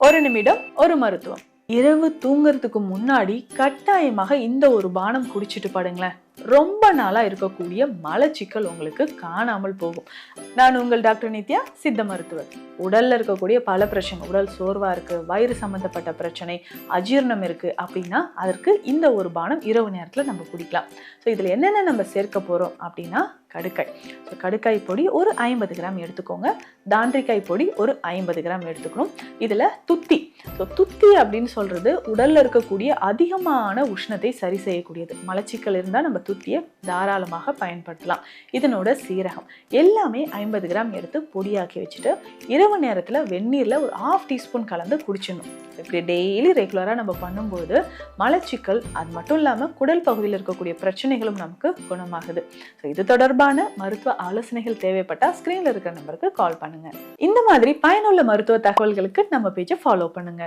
ஒரு நிமிடம் ஒரு மருத்துவம். இரவு தூங்குறதுக்கு முன்னாடி கட்டாயமாக இந்த ஒரு பானம் குடிச்சிட்டு படுங்களேன். ரொம்ப நாளா இருக்கக்கூடிய மலச்சிக்கல் உங்களுக்கு காணாமல் போகும். நான் உங்கள் டாக்டர் நித்யா, சித்த மருத்துவர். உடல்ல இருக்கக்கூடிய பல பிரச்சனை, உடல் சோர்வா இருக்கு, வயிறு சம்பந்தப்பட்ட பிரச்சனை, அஜீரணம் இருக்கு அப்படின்னா அதற்கு இந்த ஒரு பானம் இரவு நேரத்துல நம்ம குடிக்கலாம். ஸோ இதுல என்னென்ன நம்ம சேர்க்க போறோம் அப்படின்னா கடுக்காய். ஸோ கடுக்காய் பொடி ஒரு 50 கிராம் எடுத்துக்கோங்க. தாண்டிக்காய் பொடி ஒரு 50 கிராம் எடுத்துக்கணும். இதுல துத்தி. ஸோ துத்தி அப்படின்னு சொல்றது உடல்ல இருக்கக்கூடிய அதிகமான உஷ்ணத்தை சரி செய்யக்கூடியது. மலச்சிக்கல் இருந்தால் நம்ம துத்தியை தாராளமாக பயன்படுத்தலாம். இதனோட சீரகம் எல்லாமே 50 கிராம் எடுத்து பொடியாக்கி வச்சுட்டு இரவு நேரத்தில் வெந்நீரில் ஒரு 1/2 டீஸ்பூன் கலந்து குடிச்சிடணும். இப்படி டெய்லி ரெகுலராக நம்ம பண்ணும்போது மலச்சிக்கல் அது மட்டும் இல்லாமல் குடல் பகுதியில் இருக்கக்கூடிய பிரச்சனைகளும் நமக்கு குணமாகுது. ஸோ இது தொடர்பான மருத்துவ ஆலோசனைகள் தேவைப்பட்டால் ஸ்க்ரீனில் இருக்கிற நம்பருக்கு கால் பண்ணுங்க. இந்த மாதிரி பயனுள்ள மருத்துவ தகவல்களுக்கு நம்ம பேஜை ஃபாலோ பண்ணுங்க.